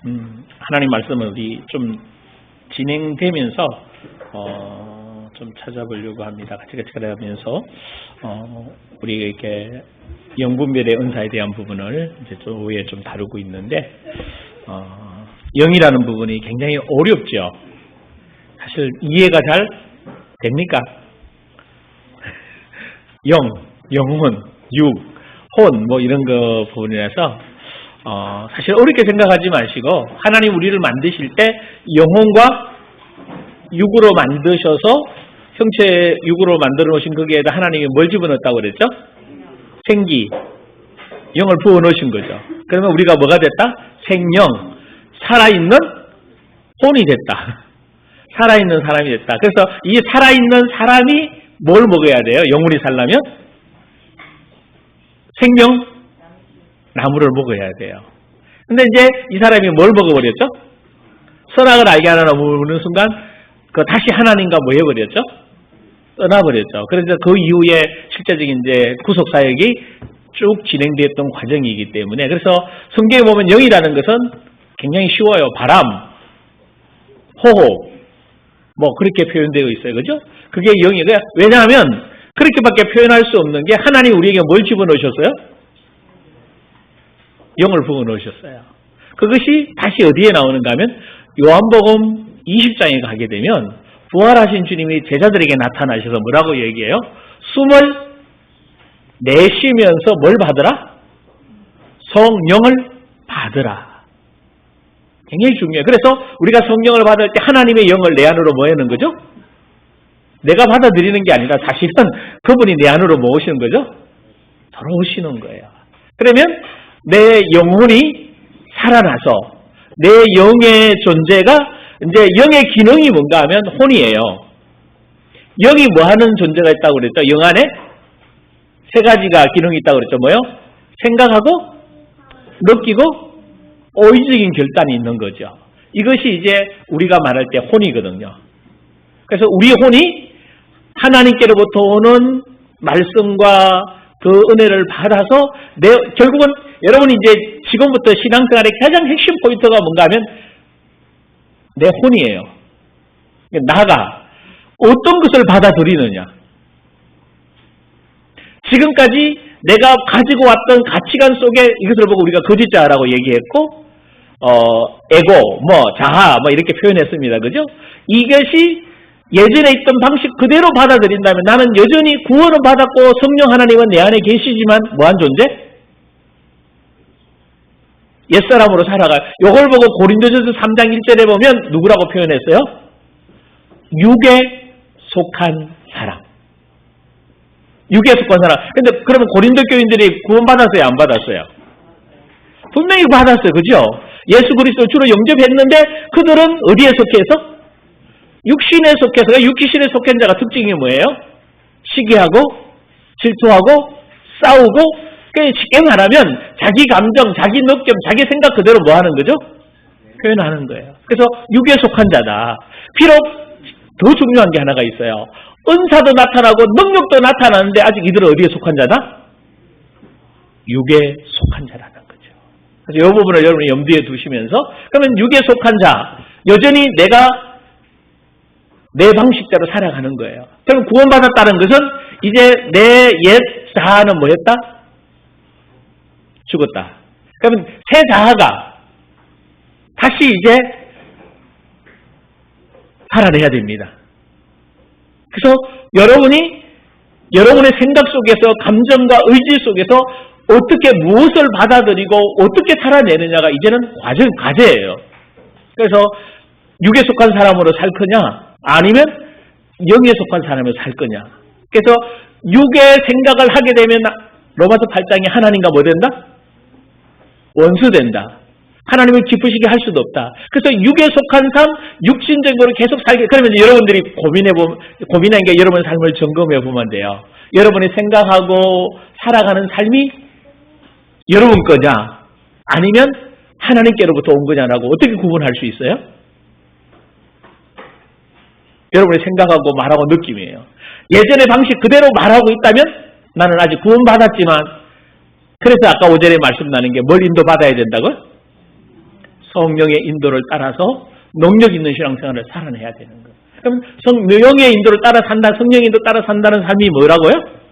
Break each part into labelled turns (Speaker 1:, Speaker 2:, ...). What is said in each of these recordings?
Speaker 1: 하나님 말씀을 우리 좀 진행되면서 좀 찾아보려고 합니다. 같이 하면서 우리가 이렇게 영분별의 은사에 대한 부분을 이제 좀 위에 좀 다루고 있는데 영이라는 부분이 굉장히 어렵죠. 사실 이해가 잘 됩니까? 영혼, 육, 혼 뭐 이런 거 부분이라서 사실 어렵게 생각하지 마시고 하나님 우리를 만드실 때 영혼과 육으로 만드셔서 형체 육으로 만들어 놓으신 거기에다 하나님이 뭘 집어넣었다고 그랬죠? 생기, 영을 부어 놓으신 거죠. 그러면 우리가 뭐가 됐다? 생명, 살아있는 혼이 됐다. 살아있는 사람이 됐다. 그래서 이 살아있는 사람이 뭘 먹어야 돼요? 영혼이 살려면? 생명, 나무를 먹어야 돼요. 근데 이제 이 사람이 뭘 먹어버렸죠? 선악을 알게 하나 먹는 순간 다시 하나님과 뭐 해버렸죠? 떠나버렸죠. 그래서 그 이후에 실제적인 이제 구속 사역이 쭉 진행되었던 과정이기 때문에 그래서 성경에 보면 영이라는 것은 굉장히 쉬워요. 바람, 호흡, 뭐 그렇게 표현되어 있어요. 그죠? 그게 영이에요. 왜냐하면 그렇게밖에 표현할 수 없는 게 하나님 우리에게 뭘 집어넣으셨어요? 영을 부어 넣으셨어요. 그것이 다시 어디에 나오는가 하면 요한복음 20장에 가게 되면 부활하신 주님이 제자들에게 나타나셔서 뭐라고 얘기해요? 숨을 내쉬면서 뭘 받으라? 성령을 받으라. 굉장히 중요해요. 그래서 우리가 성령을 받을 때 하나님의 영을 내 안으로 모으는 거죠? 내가 받아들이는 게 아니라 사실은 그분이 내 안으로 모으시는 거죠? 들어오시는 거예요. 그러면 내 영혼이 살아나서 내 영의 존재가 이제 영의 기능이 뭔가 하면 혼이에요. 영이 뭐 하는 존재가 있다고 그랬죠? 영 안에 세 가지가 기능이 있다고 그랬죠? 뭐요? 생각하고 느끼고 의지적인 결단이 있는 거죠. 이것이 이제 우리가 말할 때 혼이거든요. 그래서 우리 혼이 하나님께로부터 오는 말씀과 그 은혜를 받아서 결국은 여러분이 이제 지금부터 신앙생활의 가장 핵심 포인트가 뭔가 하면 내 혼이에요. 나가 어떤 것을 받아들이느냐. 지금까지 내가 가지고 왔던 가치관 속에 이것을 보고 우리가 거짓자라고 얘기했고 에고, 자아 이렇게 표현했습니다. 그죠? 이것이 예전에 있던 방식 그대로 받아들인다면 나는 여전히 구원은 받았고 성령 하나님은 내 안에 계시지만 뭐한 존재? 옛사람으로 살아가요. 이걸 보고 고린도전서 3장 1절에 보면 누구라고 표현했어요? 육에 속한 사람. 육에 속한 사람. 근데 그러면 고린도 교인들이 구원받았어요? 안 받았어요? 분명히 받았어요. 그죠? 예수 그리스도 주로 영접했는데 그들은 어디에 속해서? 육신에 속해서 육신에 속한 자가 특징이 뭐예요? 시기하고 질투하고 싸우고 쉽게 말하면 자기 감정, 자기 느낌, 자기 생각 그대로 뭐 하는 거죠? 표현하는 거예요. 그래서 육에 속한 자다. 비록 더 중요한 게 하나가 있어요. 은사도 나타나고 능력도 나타나는데 아직 이들은 어디에 속한 자다? 육에 속한 자라는 거죠. 그래서 이 부분을 여러분이 염두에 두시면서 그러면 육에 속한 자, 여전히 내가 내 방식대로 살아가는 거예요. 그럼 구원받았다는 것은 이제 내 옛 자아는 뭐였다? 죽었다. 그러면 새 자아가 다시 이제 살아내야 됩니다. 그래서 여러분의 생각 속에서 감정과 의지 속에서 어떻게 무엇을 받아들이고 어떻게 살아내느냐가 이제는 과제예요. 그래서 육에 속한 사람으로 살 거냐 아니면 영에 속한 사람으로 살 거냐. 그래서 육의 생각을 하게 되면 로마서 8장에 하나님과 뭐 된다? 원수 된다. 하나님을 기쁘시게 할 수도 없다. 그래서 육에 속한 삶, 육신적으로 계속 살게. 그러면 여러분들이 고민한 게 여러분의 삶을 점검해 보면 돼요. 여러분이 생각하고 살아가는 삶이 여러분 거냐, 아니면 하나님께로부터 온 거냐라고 어떻게 구분할 수 있어요? 여러분이 생각하고 말하고 느낌이에요. 예전의 방식 그대로 말하고 있다면 나는 아직 구원받았지만, 그래서 아까 오전에 말씀 나눈 게 뭘 인도받아야 된다고요? 성령의 인도를 따라서 능력 있는 신앙생활을 살아내야 되는 거예요. 그럼 성령의 인도를 따라 산다, 성령의 인도 따라 산다는 삶이 뭐라고요?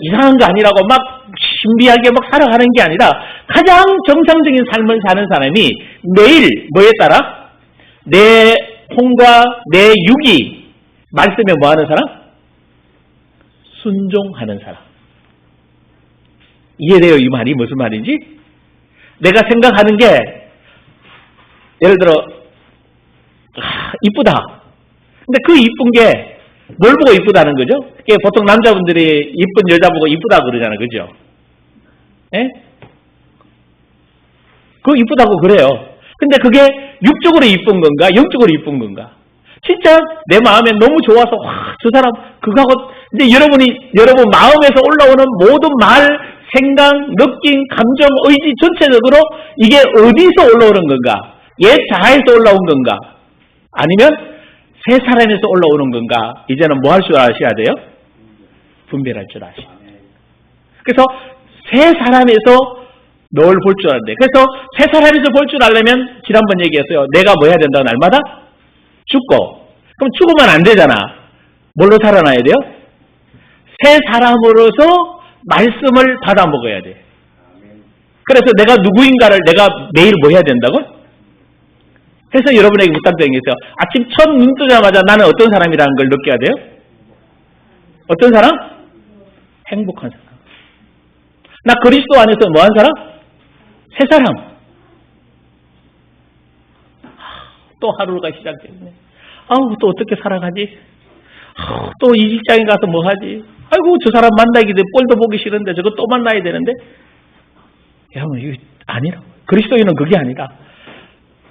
Speaker 1: 이상한 거 아니라고 막 신비하게 막 살아가는 게 아니라 가장 정상적인 삶을 사는 사람이 매일 뭐에 따라? 내 혼과 내 육이 말씀에 뭐 하는 사람? 순종하는 사람. 이해돼요? 이 말이 무슨 말인지? 내가 생각하는 게 예를 들어 이쁘다. 근데 그 이쁜 게 뭘 보고 이쁘다는 거죠? 보통 남자분들이 이쁜 여자 보고 이쁘다 그러잖아요. 그죠? 예? 그거 이쁘다고 그래요. 근데 그게 육적으로 이쁜 건가? 영적으로 이쁜 건가? 진짜 내 마음에 너무 좋아서 와, 저 사람 그거하고 이제 여러분 마음에서 올라오는 모든 말, 생각, 느낌, 감정, 의지 전체적으로 이게 어디서 올라오는 건가? 옛 자아에서 올라온 건가? 아니면 새 사람에서 올라오는 건가? 이제는 뭐 할 줄 아셔야 돼요? 분별할 줄 아셔야 돼요. 그래서 새 사람에서 널 볼 줄 알아야 돼. 그래서 새 사람에서 볼 줄 알려면 지난번 얘기했어요. 내가 뭐 해야 된다? 날마다 죽고. 그럼 죽으면 안 되잖아. 뭘로 살아나야 돼요? 새 사람으로서 말씀을 받아 먹어야 돼. 그래서 내가 누구인가를 내가 매일 뭐 해야 된다고? 그래서 여러분에게 부탁드리는 게 있어요. 아침 첫 눈 뜨자마자 나는 어떤 사람이라는 걸 느껴야 돼요? 어떤 사람? 행복한 사람. 나 그리스도 안에서 뭐 한 사람? 새 사람. 또 하루가 시작됐네. 아우, 또 어떻게 살아가지? 또 이 직장에 가서 뭐 하지? 아이고, 저 사람 만나기 전에 꼴도 보기 싫은데 저거 또 만나야 되는데. 여러분, 이거 아니라고. 그리스도인은 그게 아니라.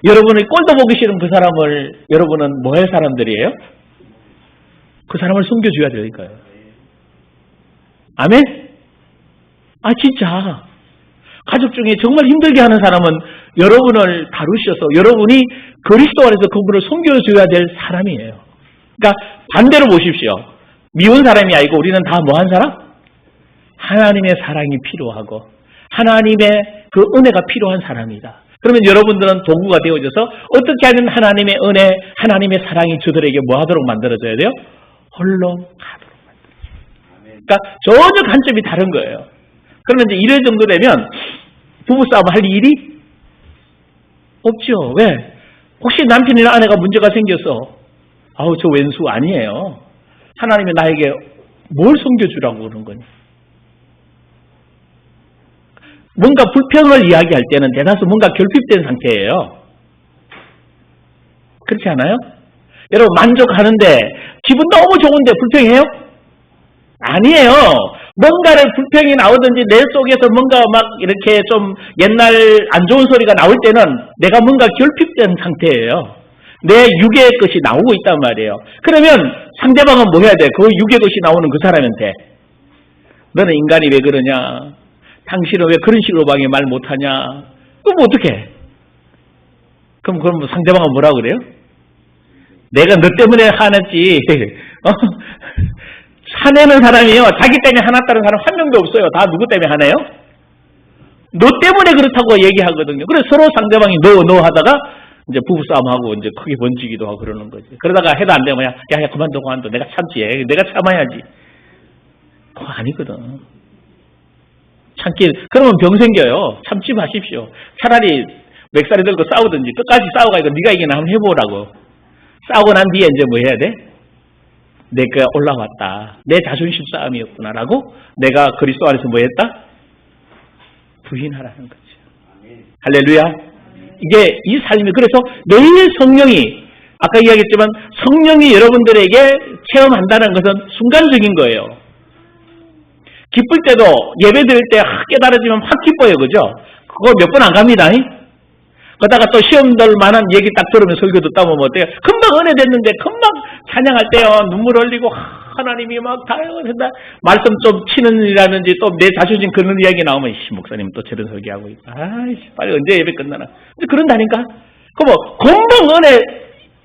Speaker 1: 여러분이 꼴도 보기 싫은 그 사람을 여러분은 뭐 할 사람들이에요? 그 사람을 숨겨줘야 되니까요. 아멘? 아, 진짜. 가족 중에 정말 힘들게 하는 사람은 여러분을 다루셔서 여러분이 그리스도 안에서 그분을 섬겨줘야 될 사람이에요. 그러니까 반대로 보십시오. 미운 사람이 아니고 우리는 다 뭐 한 사람? 하나님의 사랑이 필요하고 하나님의 그 은혜가 필요한 사람이다. 그러면 여러분들은 도구가 되어져서 어떻게 하면 하나님의 은혜, 하나님의 사랑이 저들에게 뭐 하도록 만들어져야 돼요? 흘러가도록 만들어져요. 그러니까 전혀 관점이 다른 거예요. 그러면 이제 이럴 정도 되면 부부싸움 할 일이 없죠. 왜? 혹시 남편이나 아내가 문제가 생겼어. 아우, 저 왼수 아니에요. 하나님이 나에게 뭘 섬겨주라고 그러는 거니? 뭔가 불평을 이야기할 때는 대다수 뭔가 결핍된 상태예요. 그렇지 않아요? 여러분 만족하는데 기분 너무 좋은데 불평해요? 아니에요. 뭔가를 불평이 나오든지 내 속에서 뭔가 막 이렇게 좀 옛날 안 좋은 소리가 나올 때는 내가 뭔가 결핍된 상태예요. 내 육의 것이 나오고 있단 말이에요. 그러면 상대방은 뭐 해야 돼? 그 육의 것이 나오는 그 사람한테 너는 인간이 왜 그러냐? 당신은 왜 그런 식으로 방에 말 못하냐? 그럼 어떡해? 그럼 상대방은 뭐라 그래요? 내가 너 때문에 화냈지. 화내는 사람이요. 자기 때문에 화났다는 사람 한 명도 없어요. 다 누구 때문에 화내요? 너 때문에 그렇다고 얘기하거든요. 그래서 서로 상대방이 너 하다가 이제 부부싸움하고 이제 크게 번지기도 하고 그러는 거지. 그러다가 해도 안 되면 야 그만둬. 내가 참지. 내가 참아야지. 그거 아니거든. 참기, 그러면 병 생겨요. 참지 마십시오. 차라리 맥살이 들고 싸우든지 끝까지 싸워가지고 네가 이기나 한번 해보라고. 싸우고 난 뒤에 이제 뭐 해야 돼? 내가 올라왔다. 내 자존심 싸움이었구나라고 내가 그리스도 안에서 뭐 했다? 부인하라는 거죠. 할렐루야. 이게 이 삶이 그래서 매일 성령이 아까 이야기했지만 성령이 여러분들에게 체험한다는 것은 순간적인 거예요. 기쁠 때도 예배 드릴 때 깨달아지면 확 기뻐요. 그죠? 그거 몇 번 안 갑니다. 그러다가 또 시험들 만한 얘기 딱 들으면 설교 듣다 보면 어때요? 금방 은혜 됐는데 금방 찬양할 때요. 눈물 흘리고 하나님이 막 다양하다. 말씀 좀 치는 일이라든지 또 내 자존심 그런 이야기 나오면 목사님 또 저런 설교하고 있다. 아이씨 빨리 언제 예배 끝나나. 그런다니까. 그럼 금방 은혜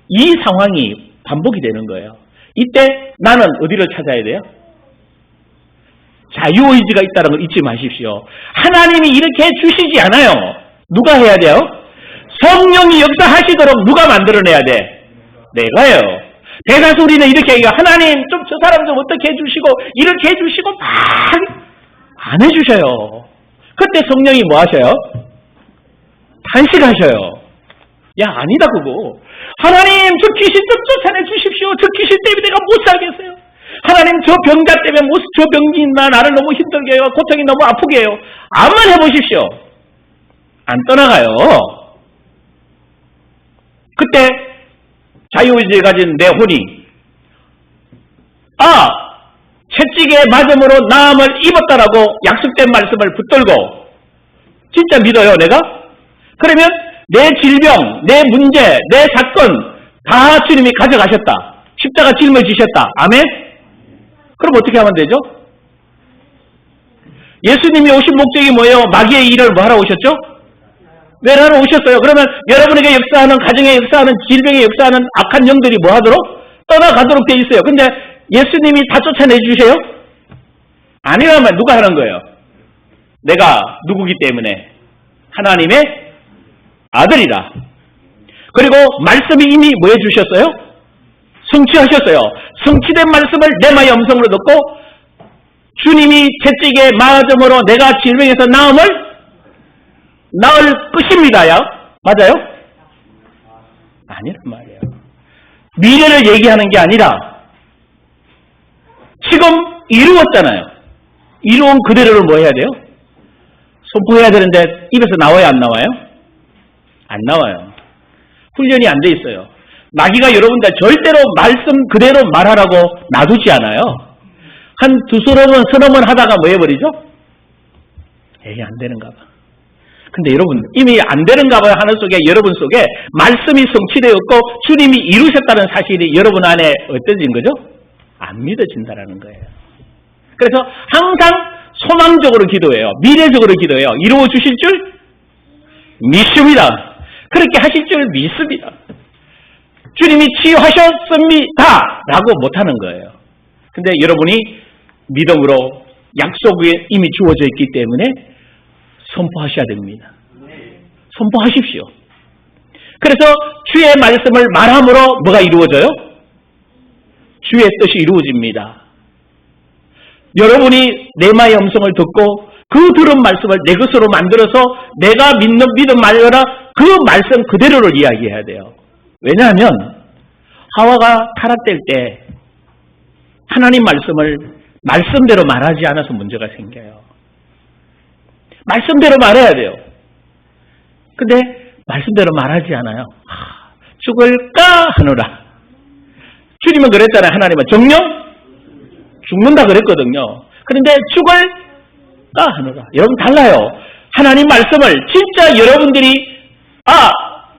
Speaker 1: 이 상황이 반복이 되는 거예요. 이때 나는 어디를 찾아야 돼요? 자유의지가 있다는 걸 잊지 마십시오. 하나님이 이렇게 주시지 않아요. 누가 해야 돼요? 성령이 역사하시도록 누가 만들어내야 돼? 내가요. 대다수 우리는 이렇게 얘기해요. 하나님 좀 저 사람 좀 어떻게 해주시고 이렇게 해주시고 막 안 해주셔요. 그때 성령이 뭐 하셔요? 단식하셔요. 야, 아니다 그거. 하나님 저 귀신 좀 쫓아내 주십시오. 저 귀신 때문에 내가 못 살겠어요. 하나님 저 병자 때문에 저 병이 나를 너무 힘들게 해요. 고통이 너무 아프게 해요. 암만 해보십시오. 안 떠나가요. 그때 자유의지를 가진 내 혼이 채찍에 맞음으로 나음을 입었다라고 약속된 말씀을 붙들고 진짜 믿어요 내가? 그러면 내 질병, 내 문제, 내 사건 다 주님이 가져가셨다. 십자가 짊어지셨다. 아멘? 그럼 어떻게 하면 되죠? 예수님이 오신 목적이 뭐예요? 마귀의 일을 뭐 하러 오셨죠? 멸하러 오셨어요. 그러면 여러분에게 역사하는, 가정에 역사하는, 질병에 역사하는 악한 영들이 뭐 하도록? 떠나가도록 돼 있어요. 근데 예수님이 다 쫓아내 주세요? 아니라면 누가 하는 거예요? 내가 누구기 때문에? 하나님의 아들이라. 그리고 말씀이 이미 뭐 해주셨어요? 성취하셨어요. 성취된 말씀을 내 마의 음성으로 듣고 주님이 채찍에 맞음으로 내가 질병에서 나을 것입니다요. 맞아요? 아니란 말이에요. 미래를 얘기하는 게 아니라 지금 이루었잖아요. 이루은 그대로를 뭐 해야 돼요? 선포해야 되는데 입에서 나와야 안 나와요? 안 나와요. 훈련이 안 돼 있어요. 마귀가 여러분들 절대로 말씀 그대로 말하라고 놔두지 않아요. 한 서너 번 하다가 뭐 해버리죠? 에이, 안 되는가 봐. 근데 여러분, 이미 안 되는가 봐 하는 속에 여러분 속에 말씀이 성취되었고 주님이 이루셨다는 사실이 여러분 안에 어떠진 거죠? 안 믿어진다라는 거예요. 그래서 항상 소망적으로 기도해요. 미래적으로 기도해요. 이루어 주실 줄 믿습니다. 그렇게 하실 줄 믿습니다. 주님이 치유하셨습니다 라고 못하는 거예요. 근데 여러분이 믿음으로 약속이 이미 주어져 있기 때문에 선포하셔야 됩니다. 선포하십시오. 그래서 주의 말씀을 말함으로 뭐가 이루어져요? 주의 뜻이 이루어집니다. 여러분이 내 마의 음성을 듣고 그 들은 말씀을 내 것으로 만들어서 내가 믿는 믿음 말려라 그 말씀 그대로를 이야기해야 돼요. 왜냐하면 하와가 타락될 때 하나님 말씀을 말씀대로 말하지 않아서 문제가 생겨요. 말씀대로 말해야 돼요. 근데 말씀대로 말하지 않아요. 죽을까 하노라. 주님은 그랬잖아요. 하나님은 정령 죽는다 그랬거든요. 그런데 죽을까 하노라. 여러분 달라요. 하나님 말씀을 진짜 여러분들이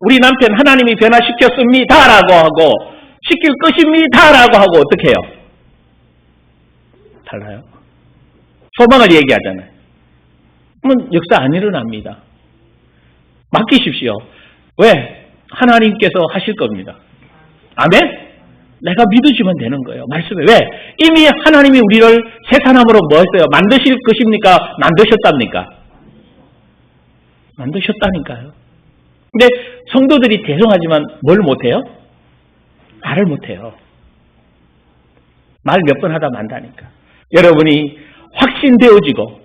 Speaker 1: 우리 남편 하나님이 변화시켰습니다라고 하고 시킬 것입니다라고 하고 어떻게 해요? 달라요. 소망을 얘기하잖아요. 그러면 역사 안 일어납니다. 맡기십시오. 왜? 하나님께서 하실 겁니다. 아멘? 내가 믿어주면 되는 거예요. 말씀에. 왜? 이미 하나님이 우리를 새 사람으로 뭐 했어요? 만드실 것입니까? 만드셨답니까? 만드셨다니까요. 근데 성도들이 죄송하지만 뭘 못해요? 말을 못해요. 말 몇 번 하다 만다니까. 여러분이 확신되어지고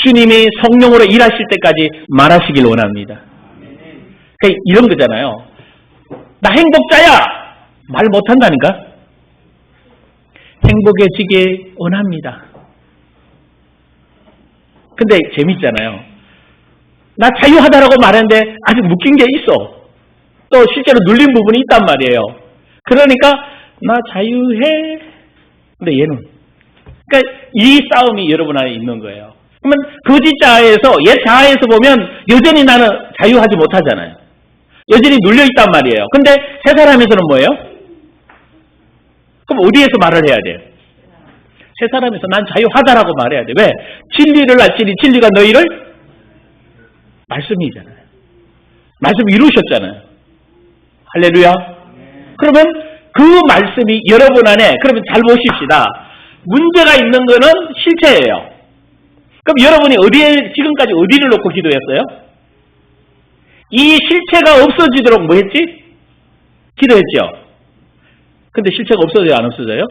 Speaker 1: 주님이 성령으로 일하실 때까지 말하시길 원합니다. 그러니까 이런 거잖아요. 나 행복자야! 말 못한다니까? 행복해지길 원합니다. 근데 재밌잖아요. 나 자유하다라고 말했는데 아직 묶인 게 있어. 또 실제로 눌린 부분이 있단 말이에요. 그러니까 나 자유해. 근데 얘는. 그러니까 이 싸움이 여러분 안에 있는 거예요. 그러면 거짓 자아에서 옛 자아에서 보면 여전히 나는 자유하지 못하잖아요. 여전히 눌려있단 말이에요. 근데 새 사람에서는 뭐예요? 그럼 어디에서 말을 해야 돼요? 새 사람에서 난 자유하다라고 말해야 돼. 왜? 진리를 알지니 진리가 너희를 말씀이잖아요. 말씀 이루셨잖아요. 할렐루야. 그러면 그 말씀이 여러분 안에 그러면 잘 보십시다. 문제가 있는 거는 실체예요. 그럼 여러분이 어디에 지금까지 어디를 놓고 기도했어요? 이 실체가 없어지도록 뭐 했지? 기도했죠. 근데 실체가 없어져요, 안 없어져요?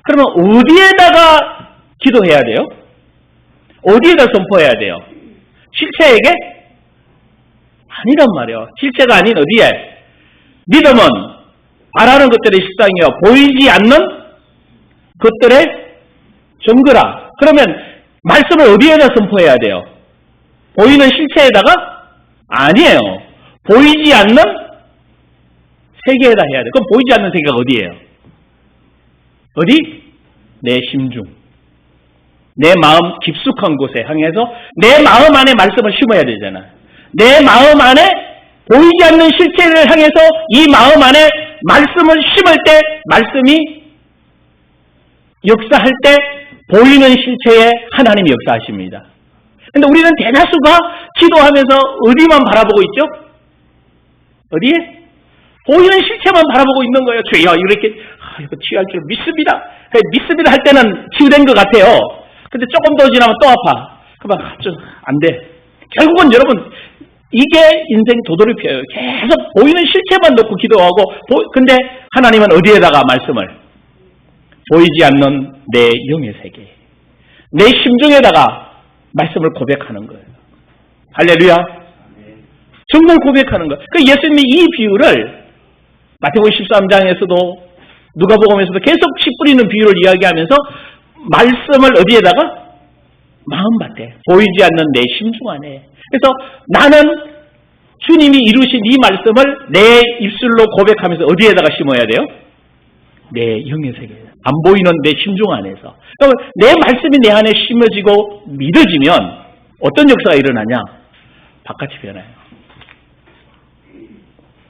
Speaker 1: 그러면 어디에다가 기도해야 돼요? 어디에다 선포해야 돼요? 실체에게? 아니란 말이에요. 실체가 아닌 어디에? 믿음은 바라는 것들의 실상이요, 보이지 않는 것들의 증거라. 그러면 말씀을 어디에다 선포해야 돼요? 보이는 실체에다가? 아니에요. 보이지 않는 세계에다 해야 돼요. 그럼 보이지 않는 세계가 어디예요? 어디? 내 심중. 내 마음 깊숙한 곳에 향해서 내 마음 안에 말씀을 심어야 되잖아. 내 마음 안에 보이지 않는 실체를 향해서 이 마음 안에 말씀을 심을 때 말씀이 역사할 때 보이는 실체에 하나님이 역사하십니다. 근데 우리는 대다수가 기도하면서 어디만 바라보고 있죠? 어디에? 보이는 실체만 바라보고 있는 거예요. 주여 이렇게 이거 치유할 줄 믿습니다. 믿습니다 할 때는 치유된 것 같아요. 근데 조금 더 지나면 또 아파. 그러면 좀 안 돼. 결국은 여러분 이게 인생 도돌이표예요. 계속 보이는 실체만 놓고 기도하고 근데 하나님은 어디에다가 말씀을? 보이지 않는 내 영의 세계, 내 심중에다가 말씀을 고백하는 거예요. 할렐루야. 정말 고백하는 거예요. 그 예수님이 이 비유를 마태복음 13장에서도 누가복음에서도 계속 씨 뿌리는 비유를 이야기하면서 말씀을 어디에다가? 마음밭에, 보이지 않는 내 심중 안에. 그래서 나는 주님이 이루신 이 말씀을 내 입술로 고백하면서 어디에다가 심어야 돼요? 내 영의 세계, 안 보이는 내 심중 안에서. 그러면 내 말씀이 내 안에 심어지고 믿어지면 어떤 역사가 일어나냐? 바깥이 변해요.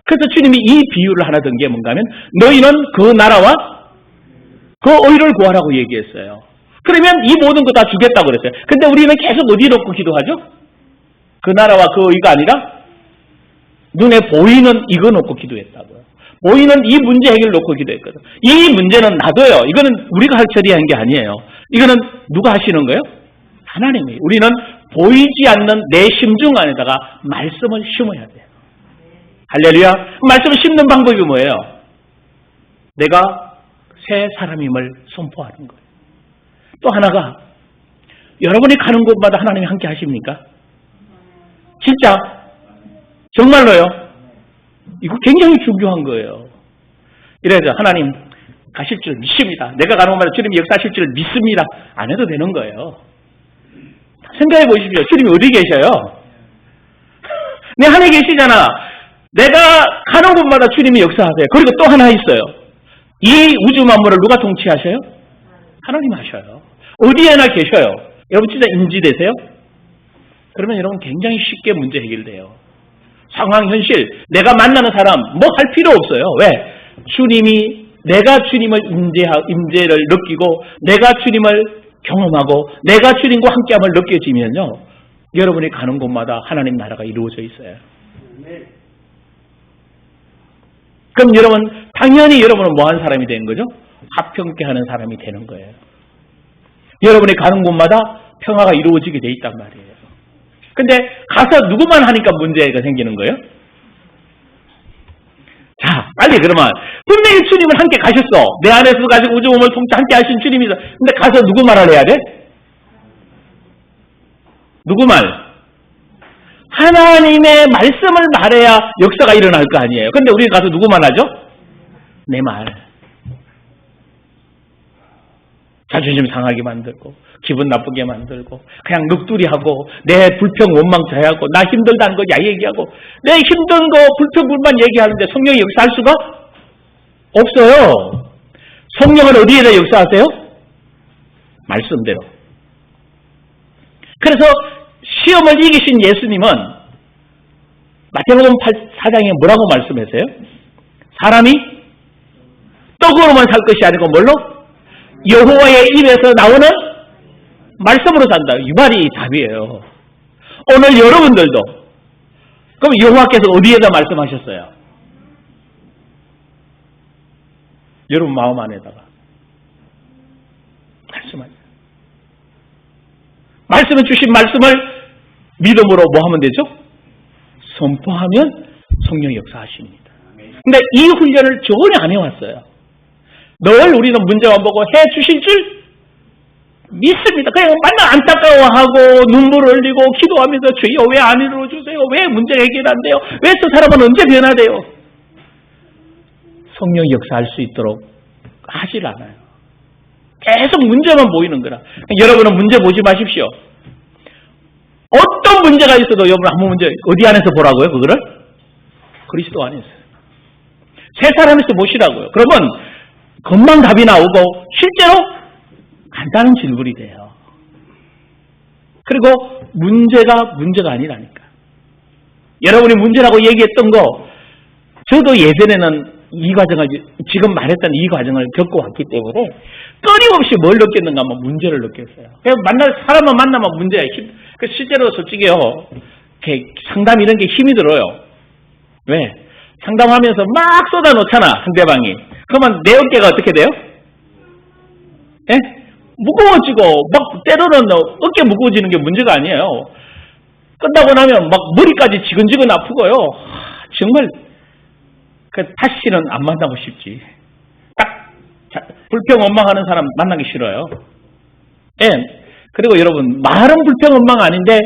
Speaker 1: 그래서 주님이 이 비유를 하나 든 게 뭔가 하면 너희는 그 나라와 그 의를 구하라고 얘기했어요. 그러면 이 모든 거 다 주겠다고 그랬어요. 근데 우리는 계속 어디 놓고 기도하죠? 그 나라와 그 의가 아니라 눈에 보이는 이거 놓고 기도했다고요. 보이는 이 문제 해결 놓고 기도했거든. 이 문제는 놔둬요. 이거는 우리가 할 처리한 게 아니에요. 이거는 누가 하시는 거예요? 하나님이. 우리는 보이지 않는 내 심중 안에다가 말씀을 심어야 돼요. 할렐루야. 말씀을 심는 방법이 뭐예요? 내가 새 사람임을 선포하는 거예요. 또 하나가 여러분이 가는 곳마다 하나님이 함께 하십니까? 진짜 정말로요. 이거 굉장히 중요한 거예요. 이래서 하나님 가실 줄 믿습니다. 내가 가는 곳마다 주님이 역사하실 줄 믿습니다. 안 해도 되는 거예요. 생각해 보십시오. 주님이 어디 계셔요? 내 하늘에 계시잖아. 내가 가는 곳마다 주님이 역사하세요. 그리고 또 하나 있어요. 이 우주 만물을 누가 통치하셔요? 하나님 하셔요. 어디에나 계셔요. 여러분 진짜 인지되세요? 그러면 여러분 굉장히 쉽게 문제 해결돼요. 상황, 현실, 내가 만나는 사람 뭐 할 필요 없어요. 왜? 주님이 내가 주님을 임재를 느끼고 내가 주님을 경험하고 내가 주님과 함께함을 느껴지면요. 여러분이 가는 곳마다 하나님 나라가 이루어져 있어요. 그럼 여러분 당연히 여러분은 뭐하는 사람이 되는 거죠? 화평케 하는 사람이 되는 거예요. 여러분이 가는 곳마다 평화가 이루어지게 돼 있단 말이에요. 근데 가서 누구만 하니까 문제가 생기는 거예요? 자, 빨리 그러면 분명히 주님을 함께 가셨어. 내 안에서 가지고 우주 몸을 통치 함께 하신 주님이서. 근데 가서 누구 말을 해야 돼? 누구 말? 하나님의 말씀을 말해야 역사가 일어날 거 아니에요. 근데 우리 가서 누구 말 하죠? 내 말. 자존심 상하게 만들고 기분 나쁘게 만들고 그냥 넋두리하고 내 불평 원망 자해하고 나 힘들다는 거 야 얘기하고 내 힘든 거 불평 불만 얘기하는데 성령이 역사할 수가 없어요. 성령은 어디에다 역사하세요? 말씀대로. 그래서 시험을 이기신 예수님은 마태복음 4장에 뭐라고 말씀하세요? 사람이 떡으로만 살 것이 아니고 뭘로? 여호와의 입에서 나오는 말씀으로 산다. 이 말이 답이에요. 오늘 여러분들도 그럼 여호와께서 어디에다 말씀하셨어요? 여러분 마음 안에다가 말씀하세요. 말씀을 주신 말씀을 믿음으로 뭐 하면 되죠? 선포하면 성령 역사하십니다. 근데 이 훈련을 전혀 안 해왔어요. 늘 우리는 문제만 보고 해 주실 줄 믿습니다. 그냥 맨날 안타까워하고 눈물 흘리고 기도하면서 주여 왜 안 이루어주세요? 왜 문제가 해결 안 돼요? 왜 저 사람은 언제 변화돼요? 성령 역사할 수 있도록 하질 않아요. 계속 문제만 보이는 거라. 여러분은 문제 보지 마십시오. 어떤 문제가 있어도 여러분 아무 문제 어디 안에서 보라고요? 그거를? 그리스도 안에서. 새 사람에서 보시라고요. 그러면 금방 답이 나오고 실제로 간단한 질문이 돼요. 그리고 문제가 아니라니까. 여러분이 문제라고 얘기했던 거 저도 예전에는 이 과정을 지금 말했던 이 과정을 겪어왔기 때문에 끊임없이 뭘 느꼈는가 하면 문제를 느꼈어요. 사람만 만나면 문제야. 실제로 솔직히요 상담 이런 게 힘이 들어요. 왜? 상담하면서 막 쏟아놓잖아 상대방이. 그러면 내 어깨가 어떻게 돼요? 예? 무거워지고 막 때로는 어깨 무거워지는 게 문제가 아니에요. 끝나고 나면 막 머리까지 지근지근 아프고요. 정말 다시는 안 만나고 싶지. 불평원망하는 사람 만나기 싫어요. 예. 그리고 여러분 말은 불평원망 아닌데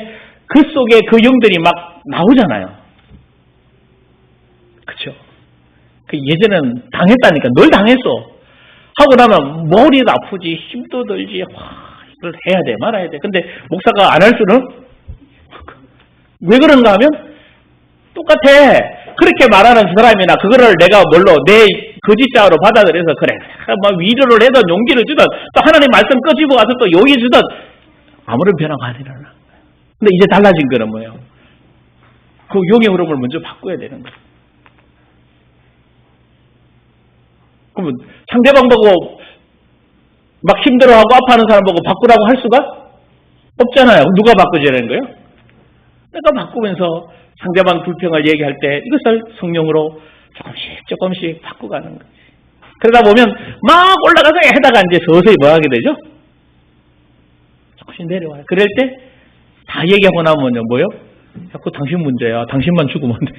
Speaker 1: 그 속에 그 영들이 막 나오잖아요. 그렇죠? 예전에는 당했다니까. 늘 당했어. 하고 나면 머리도 아프지 힘도 들지. 이걸 해야 돼 말아야 돼. 근데 목사가 안 할 수는 왜 그런가 하면 똑같아. 그렇게 말하는 사람이나 그거를 내가 내 거짓자로 받아들여서 그래 막 위로를 해도 용기를 주든 또 하나님 말씀 끄집어 와서 또 용기 주든 아무런 변화가 안 일어나. 근데 이제 달라진 거는 뭐예요? 그 용의 흐름을 먼저 바꿔야 되는 거예요. 그러면 상대방 보고 막 힘들어하고 아파하는 사람 보고 바꾸라고 할 수가 없잖아요. 누가 바꿔줘야 되는 거예요? 내가 바꾸면서 상대방 불평을 얘기할 때 이것을 성령으로 조금씩 바꿔가는 거지. 그러다 보면 막 올라가서 해다가 이제 서서히 뭐 하게 되죠? 조금씩 내려와요. 그럴 때 다 얘기하고 나면 뭐요? 자꾸 당신 문제야. 당신만 죽으면 돼.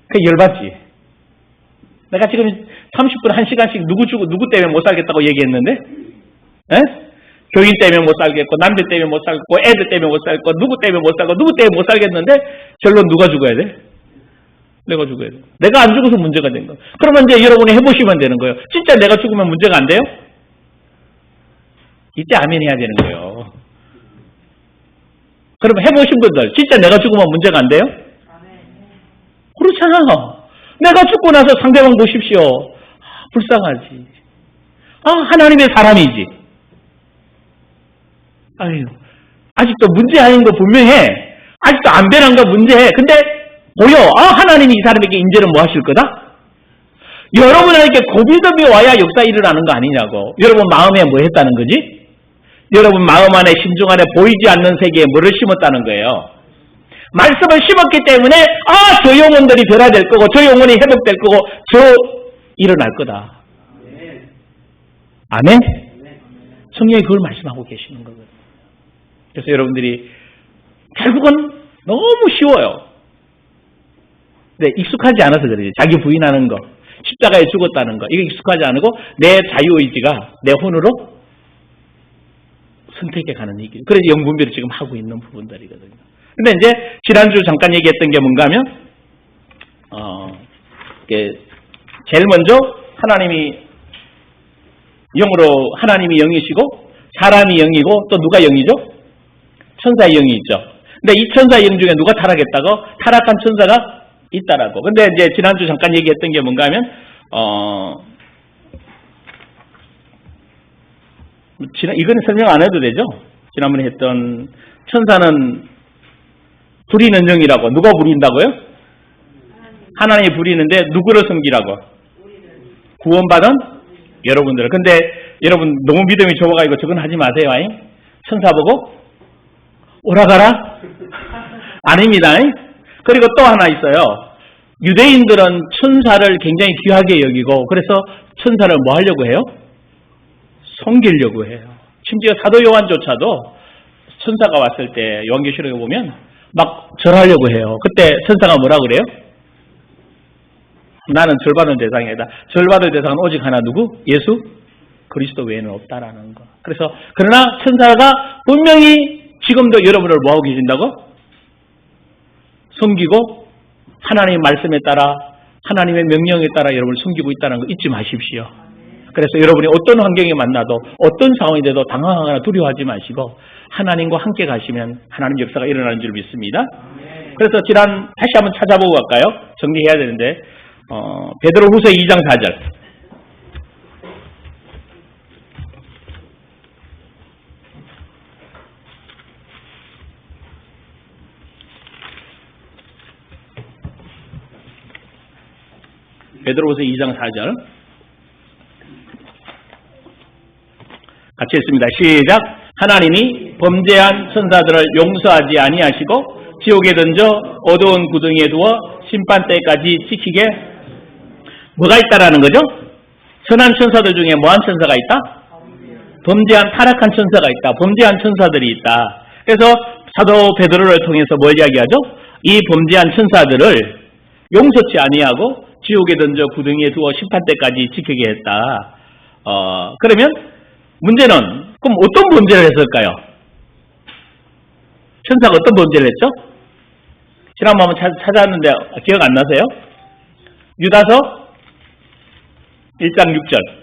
Speaker 1: 그 열받지. 내가 지금 30분 1시간씩 누구 때문에 못 살겠다고 얘기했는데 에? 교인 때문에 못 살겠고 남들 때문에 못 살겠고 애들 때문에 못 살겠고 누구 때문에 못 살고 누구 때문에 못 살겠는데 결론 누가 죽어야 돼? 내가 죽어야 돼. 내가 안 죽어서 문제가 된 거야. 그러면 이제 여러분이 해보시면 되는 거예요. 진짜 내가 죽으면 문제가 안 돼요? 이때 아멘 해야 되는 거예요. 그러면 해보신 분들 진짜 내가 죽으면 문제가 안 돼요? 그렇잖아. 내가 죽고 나서 상대방 보십시오. 불쌍하지. 하나님의 사람이지. 아유, 아직도 문제 아닌 거 분명해. 아직도 안 변한 거 문제해. 근데 보여. 하나님이 이 사람에게 인제는 뭐 하실 거다? 여러분에게 고비덤이 와야 역사 일어나는 거 아니냐고. 여러분 마음에 뭐 했다는 거지? 여러분 마음 안에 심중 안에 보이지 않는 세계에 뭐를 심었다는 거예요. 말씀을 심었기 때문에 저 영혼들이 변화될 거고 저 영혼이 회복될 거고 저 일어날 거다. 아멘? 성령이 그걸 말씀하고 계시는 거거든요. 그래서 여러분들이 결국은 너무 쉬워요. 네, 익숙하지 않아서 그래요. 자기 부인하는 거, 십자가에 죽었다는 거, 이거 익숙하지 않고 내 자유의지가 내 혼으로 선택해 가는 얘기. 그래서 영분별을 지금 하고 있는 부분들이거든요. 근데 이제 지난주 잠깐 얘기했던 게 뭔가 하면 제일 먼저 하나님이 영으로 하나님이 영이시고 사람이 영이고 또 누가 영이죠? 천사의 영이 있죠. 근데 이 천사의 영 중에 누가 타락했다고? 타락한 천사가 있다라고. 근데 이제 지난주 잠깐 얘기했던 게 뭔가 하면 이거는 설명 안 해도 되죠? 지난번에 했던 천사는 부리는 영이라고. 누가 부린다고요? 하나님이 부리는데 누구를 섬기라고? 구원받은 여러분들을. 근데 여러분 너무 믿음이 좁아가지고 저건 하지 마세요. 천사 보고 오라가라? 아닙니다. 그리고 또 하나 있어요. 유대인들은 천사를 굉장히 귀하게 여기고 그래서 천사를 뭐 하려고 해요? 섬기려고 해요. 심지어 사도 요한조차도 천사가 왔을 때 요한계시록에 보면 막 절하려고 해요. 그때 천사가 뭐라 그래요? 나는 절받은 대상이 아니다. 절받을 대상은 오직 하나 누구? 예수 그리스도 외에는 없다라는 거. 그래서 그러나 천사가 분명히 지금도 여러분을 뭐하고 계신다고? 섬기고 하나님의 말씀에 따라 하나님의 명령에 따라 여러분을 섬기고 있다는 거 잊지 마십시오. 그래서 여러분이 어떤 환경에 만나도 어떤 상황이 돼도 당황하거나 두려워하지 마시고 하나님과 함께 가시면 하나님 역사가 일어나는 줄 믿습니다. 그래서 다시 한번 찾아보고 갈까요? 정리해야 되는데 베드로후서 2장 4절. 베드로후서 2장 4절 같이 읽습니다. 시작. 하나님이 범죄한 천사들을 용서하지 아니하시고 지옥에 던져 어두운 구덩이에 두어 심판 때까지 지키게 뭐가 있다라는 거죠? 선한 천사들 중에 뭐한 천사가 있다? 범죄한 타락한 천사가 있다. 범죄한 천사들이 있다. 그래서 사도 베드로를 통해서 뭘 이야기하죠? 이 범죄한 천사들을 용서치 아니하고 지옥에 던져 구덩이에 두어 심판 때까지 지키게 했다. 그러면 문제는 그럼 어떤 범죄를 했을까요? 천사가 어떤 범죄를 했죠? 지난번 한번 찾아왔는데 기억 안 나세요? 유다서 1장 6절.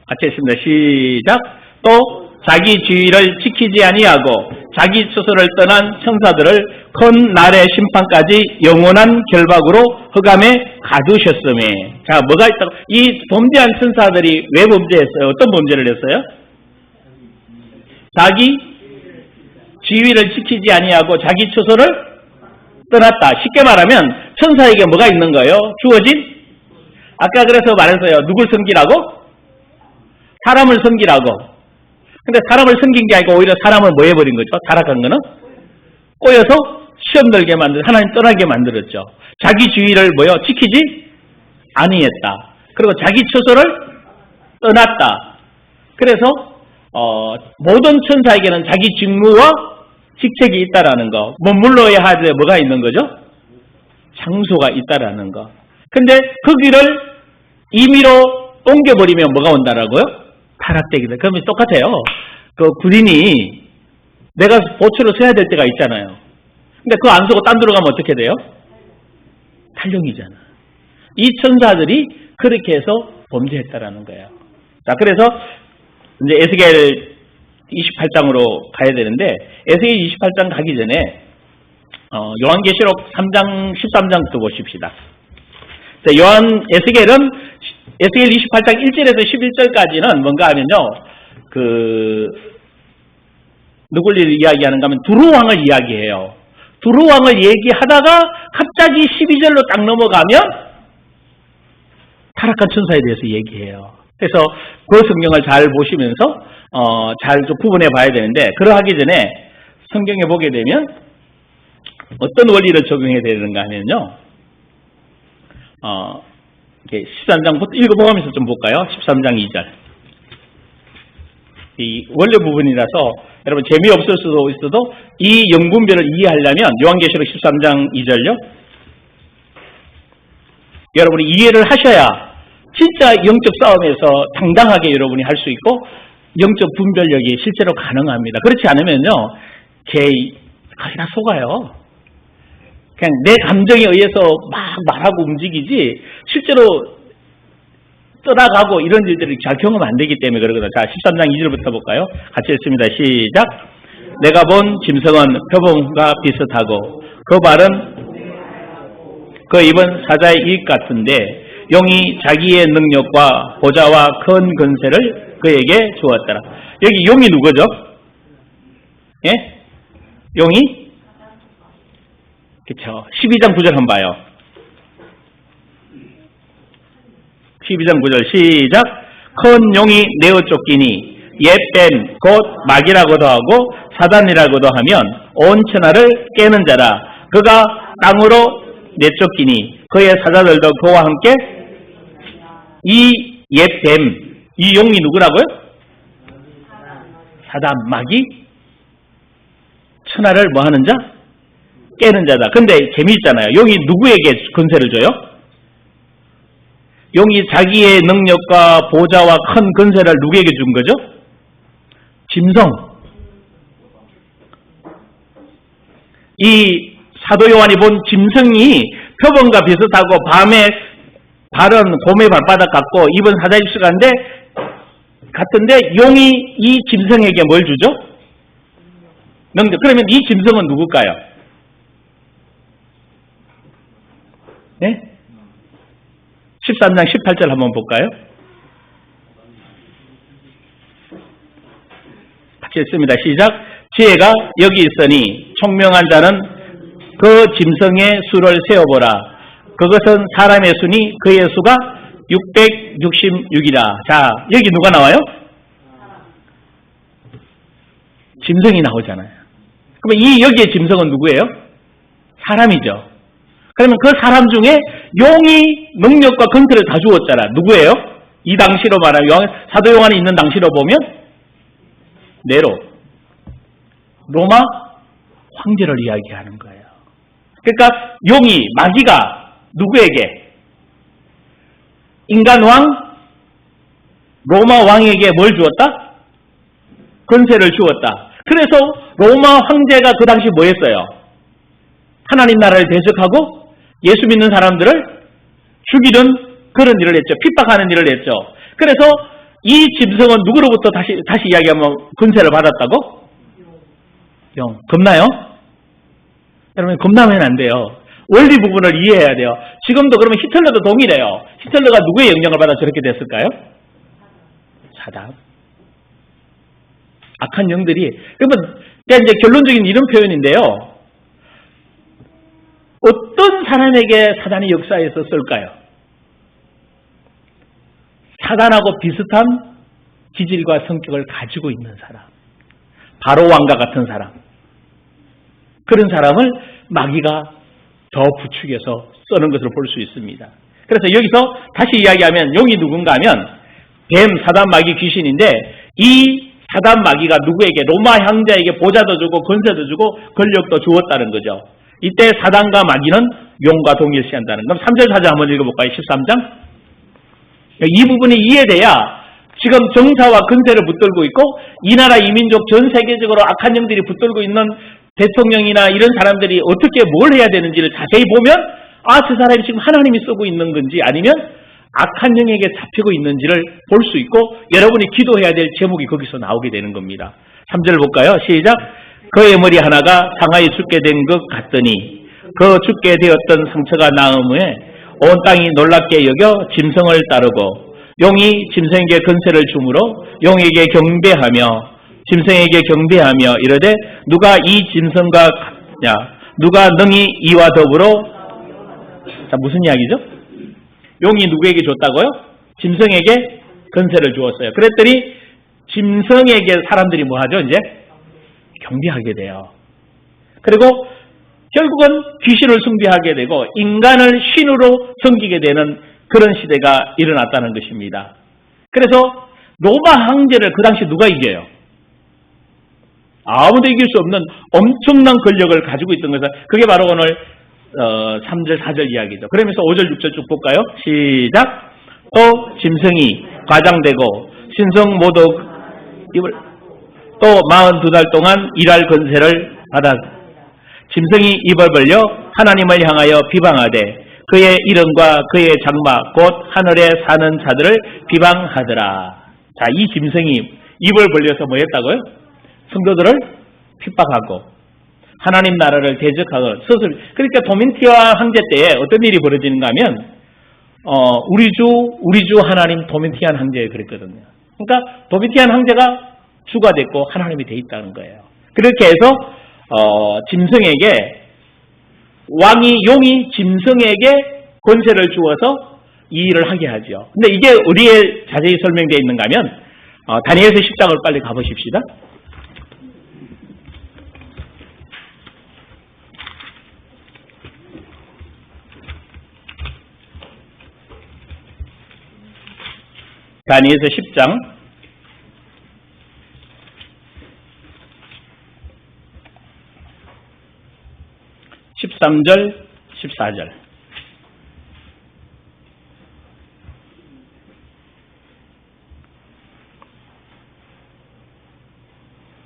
Speaker 1: 같이 했습니다. 시작. 또 자기 지위를 지키지 아니하고 자기 스스로를 떠난 천사들을 큰 날의 심판까지 영원한 결박으로 흑암에 가두셨음에. 자, 뭐가 있다고? 이 범죄한 천사들이 왜 범죄했어요? 어떤 범죄를 했어요? 자기 지위를 지키지 아니하고 자기 처소를 떠났다. 쉽게 말하면 천사에게 뭐가 있는 거예요? 주어진? 아까 그래서 말했어요. 누굴 섬기라고? 사람을 섬기라고. 근데 사람을 섬긴 게 아니고 오히려 사람을 뭐 해버린 거죠? 타락한 거는? 꼬여서 시험 들게 하나님 떠나게 만들었죠. 자기 주의를 지키지 아니했다. 그리고 자기 처소를 떠났다. 그래서 모든 천사에게는 자기 직무와 직책이 있다라는 거. 머물러야 하되 뭐가 있는 거죠? 장소가 있다라는 거. 근데 그 길을 임의로 옮겨버리면 뭐가 온다라고요? 타락되게 돼. 그러면 똑같아요. 그 군인이 내가 보초를 서야 될 때가 있잖아요. 근데 그거 안 서고 딴 데로 가면 어떻게 돼요? 탈령이잖아. 이 천사들이 그렇게 해서 범죄했다라는 거예요. 자, 그래서 이제 에스겔 28장으로 가야 되는데 에스겔 28장 가기 전에 요한계시록 3장 13장부터 보십시다. 자, 에스겔 28장 1절에서 11절까지는 뭔가 하면요, 누굴 이야기하는가 하면 두루왕을 이야기해요. 두루왕을 얘기하다가 갑자기 12절로 딱 넘어가면 타락한 천사에 대해서 얘기해요. 그래서 그 성경을 잘 보시면서 잘 좀 구분해 봐야 되는데, 그러하기 전에 성경에 보게 되면 어떤 원리를 적용해야 되는가 하면요, 13장부터 읽어보면서 좀 볼까요? 13장 2절. 이 원래 부분이라서 여러분 재미없을 수도 있어도 이 영분별을 이해하려면 요한계시록 13장 2절요. 여러분이 이해를 하셔야 진짜 영적 싸움에서 당당하게 여러분이 할 수 있고 영적 분별력이 실제로 가능합니다. 그렇지 않으면요, 거의 다 속아요. 그냥 내 감정에 의해서 막 말하고 움직이지 실제로 떠나가고 이런 일들이 잘 경험 안 되기 때문에 그러거든요. 자, 13장 2절부터 볼까요? 같이 읽습니다. 시작. 내가 본 짐승은 표범과 비슷하고 그 발은 그 입은 사자의 입 같은데 용이 자기의 능력과 보좌와 큰 권세를 그에게 주었더라. 여기 용이 누구죠? 예? 용이? 그쵸. 12장 9절 한번 봐요. 12장 9절 시작. 큰 용이 내어 쫓기니 옛뱀 곧 마귀라고도 하고 사단이라고도 하면 온 천하를 깨는 자라. 그가 땅으로 내쫓기니 그의 사자들도 그와 함께 이 옛 뱀, 이 용이 누구라고요? 사단, 마귀, 천하를 뭐 하는 자? 깨는 자다. 근데 재미있잖아요. 용이 누구에게 권세를 줘요? 용이 자기의 능력과 보좌와 큰 권세를 누구에게 준 거죠? 짐승. 이 사도 요한이 본 짐승이 표범과 비슷하고 밤에 발은 곰의 발바닥 같고 입은 사자 입술 같은데 용이 이 짐승에게 뭘 주죠? 능력. 그러면 이 짐승은 누굴까요? 네? 13장 18절 한번 볼까요? 같이 읽습니다. 시작. 지혜가 여기 있으니 총명한 자는 그 짐승의 수를 세어보라. 그것은 사람의 수니 그의 수가 666이라. 자, 여기 누가 나와요? 짐승이 나오잖아요. 그러면 여기에 짐승은 누구예요? 사람이죠. 그러면 그 사람 중에 용이 능력과 권세를 다 주었잖아. 누구예요? 이 당시로 말하면 사도 요한이 있는 당시로 보면 네로, 로마 황제를 이야기하는 거예요. 그러니까 용이, 마귀가 누구에게? 인간 왕, 로마 왕에게 뭘 주었다? 권세를 주었다. 그래서 로마 황제가 그 당시 뭐 했어요? 하나님 나라를 대적하고 예수 믿는 사람들을 죽이는 그런 일을 했죠. 핍박하는 일을 했죠. 그래서 이 짐승은 누구로부터 다시 이야기하면 권세를 받았다고? 용. 겁나요? 여러분, 겁나면 안 돼요. 원리 부분을 이해해야 돼요. 지금도 그러면 히틀러도 동일해요. 히틀러가 누구의 영향을 받아 저렇게 됐을까요? 사단. 악한 영들이. 그러면 이제 결론적인 이런 표현인데요. 어떤 사람에게 사단이 역사에서 쓸까요? 사단하고 비슷한 기질과 성격을 가지고 있는 사람. 바로 왕과 같은 사람. 그런 사람을 마귀가 더 부추겨서 쓰는 것을 볼 수 있습니다. 그래서 여기서 다시 이야기하면 용이 누군가 하면 뱀, 사단, 마귀, 귀신인데 이 사단, 마귀가 누구에게? 로마 황제에게 보좌도 주고 권세도 주고 권력도 주었다는 거죠. 이때 사단과 마귀는 용과 동일시한다는 것. 그럼 3절 4절 한번 읽어볼까요? 13장. 이 부분이 이해돼야 지금 정사와 권세를 붙들고 있고 이 나라 이 민족 전 세계적으로 악한 영들이 붙들고 있는 대통령이나 이런 사람들이 어떻게 뭘 해야 되는지를 자세히 보면 저 사람이 지금 하나님이 쓰고 있는 건지 아니면 악한 영에게 잡히고 있는지를 볼 수 있고 여러분이 기도해야 될 제목이 거기서 나오게 되는 겁니다. 3절 볼까요? 시작. 그의 머리 하나가 상하이 죽게 된 것 같더니 그 죽게 되었던 상처가 나음 후에 온 땅이 놀랍게 여겨 짐승을 따르고 용이 짐승에게 권세를 주므로 용에게 경배하며 짐승에게 경배하며 이르되 누가 이 짐승과 같냐? 누가 능히 이와 더불어. 자, 무슨 이야기죠? 용이 누구에게 줬다고요? 짐승에게 권세를 주었어요. 그랬더니 짐승에게 사람들이 뭐 하죠? 이제 경배하게 돼요. 그리고 결국은 귀신을 숭배하게 되고 인간을 신으로 섬기게 되는 그런 시대가 일어났다는 것입니다. 그래서 로마 황제를 그 당시 누가 이겨요? 아무도 이길 수 없는 엄청난 권력을 가지고 있던 것은 그게 바로 오늘 3절 4절 이야기죠. 그러면서 5절 6절 쭉 볼까요? 시작. 또 짐승이 과장되고 신성 모독 입을 또 42달 동안 일할 권세를 받아 짐승이 입을 벌려 하나님을 향하여 비방하되 그의 이름과 그의 장막 곧 하늘에 사는 자들을 비방하더라. 자, 이 짐승이 입을 벌려서 뭐 했다고요? 성도들을 핍박하고 하나님 나라를 대적하고 스스로. 그러니까 도민티안 황제 때에 어떤 일이 벌어지는가 하면 우리 주 하나님 도민티안 황제에 그랬거든요. 그러니까 도민티안 황제가 주가 됐고 하나님이 돼 있다는 거예요. 그렇게 해서 짐승에게 용이 짐승에게 권세를 주어서 이 일을 하게 하죠. 근데 이게 어디에 자세히 설명되어 있는가 하면 다니엘서 10장을 빨리 가보십시다. 다니엘서 10장 13절 14절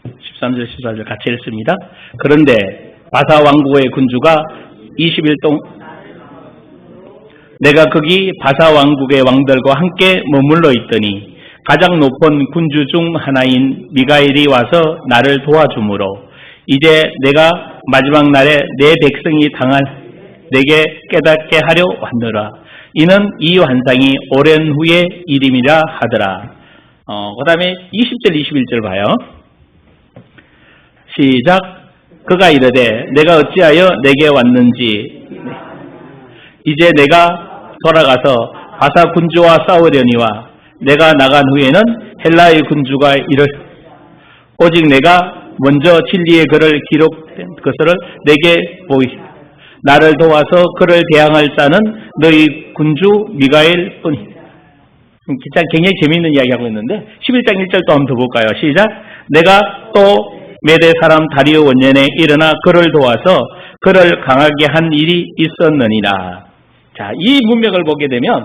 Speaker 1: 13절 14절 같이 읽습니다. 그런데 바사 왕국의 군주가 20일 내가 거기 바사 왕국의 왕들과 함께 머물러 있더니 가장 높은 군주 중 하나인 미가엘이 와서 나를 도와주므로 이제 내가 마지막 날에 내 백성이 당할 내게 깨닫게 하려 왔노라. 이는 이 환상이 오랜 후의 일임이라 하더라. 그 다음에 20절 21절 봐요. 시작. 그가 이르되 내가 어찌하여 내게 왔는지 이제 내가 돌아가서 바사 군주와 싸우려니와 내가 나간 후에는 헬라의 군주가 오직 내가 먼저 진리의 글을 기록된 것을 내게 나를 도와서 그를 대항할 자는 너희 군주 미가엘 뿐이다. 굉장히 재미있는 이야기하고 있는데 11장 1절 또 한번 더 볼까요? 시작. 내가 또 메대 사람 다리오 원년에 일어나 그를 도와서 그를 강하게 한 일이 있었느니라. 자, 이 문맥을 보게 되면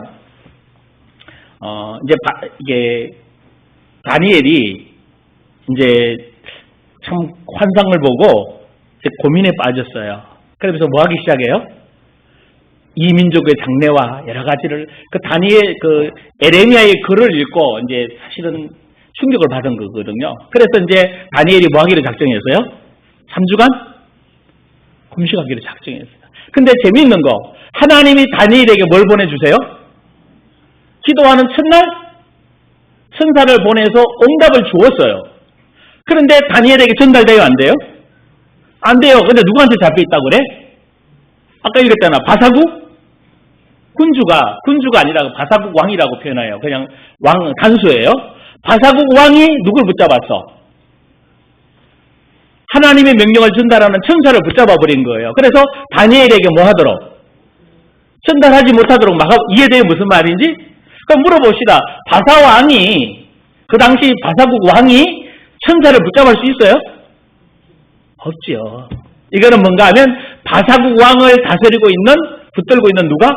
Speaker 1: 이게 다니엘이 이제 참 환상을 보고 이제 고민에 빠졌어요. 그러면서 뭐 하기 시작해요? 이 민족의 장래와 여러 가지를 다니엘 에레미야의 글을 읽고 이제 사실은 충격을 받은 거거든요. 그래서 이제 다니엘이 뭐 하기로 작정했어요? 3주간 금식하기로 작정했어요. 근데 재미있는 거, 하나님이 다니엘에게 뭘 보내주세요? 기도하는 첫날 천사를 보내서 응답을 주었어요. 그런데 다니엘에게 전달돼요? 안 돼요? 안 돼요. 근데 누구한테 잡혀있다고 그래? 아까 읽었잖아. 바사국 군주가 아니라 바사국 왕이라고 표현해요. 그냥 왕 단수예요. 바사국 왕이 누굴 붙잡았어? 하나님의 명령을 전달하는 천사를 붙잡아버린 거예요. 그래서 다니엘에게 뭐 하도록? 전달하지 못하도록 이해돼요? 무슨 말인지? 그럼 물어봅시다. 바사 왕이, 그 당시 바사국 왕이 천사를 붙잡을 수 있어요? 없죠. 이거는 뭔가 하면 바사국 왕을 다스리고 있는, 붙들고 있는 누가?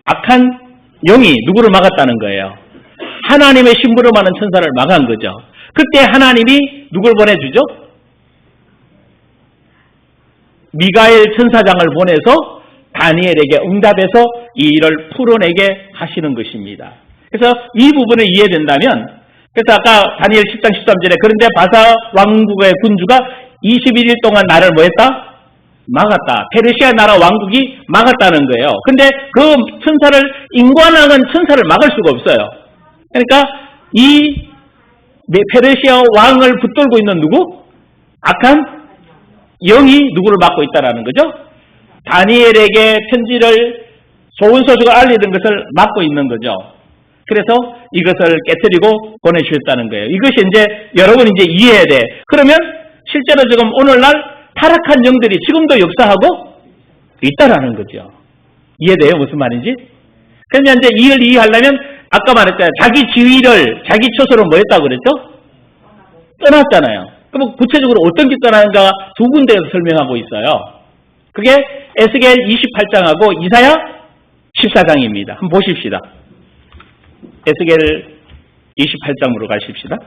Speaker 1: 악한 영이 누구를 막았다는 거예요. 하나님의 심부름하는 천사를 막은 거죠. 그때 하나님이 누굴 보내주죠? 미가엘 천사장을 보내서 다니엘에게 응답해서 이 일을 풀어내게 하시는 것입니다. 그래서 이 부분을 이해된다면, 그래서 아까 다니엘 10장 13절에 그런데 바사 왕국의 군주가 21일 동안 나를 뭐 했다? 막았다. 페르시아 나라 왕국이 막았다는 거예요. 근데 그 천사를, 인관왕은 천사를 막을 수가 없어요. 그러니까 이 페르시아 왕을 붙들고 있는 누구? 악한 영이 누구를 막고 있다라는 거죠? 다니엘에게 편지를, 좋은 소식을 알리는 것을 막고 있는 거죠. 그래서 이것을 깨뜨리고 보내주셨다는 거예요. 이것이 이제 여러분 이제 이해해야 돼. 그러면 실제로 지금 오늘날 타락한 영들이 지금도 역사하고 있다라는 거죠. 이해돼요? 무슨 말인지? 그러니까 이제 이걸 이해하려면 아까 말했잖아요. 자기 지위를 자기 처소로 뭐 했다고 그랬죠? 떠났잖아요. 그럼 구체적으로 어떤 게 떠나는가 두 군데에서 설명하고 있어요. 그게 에스겔 28장하고 이사야 14장입니다. 한번 보십시다. 에스겔 28장으로 가십시다.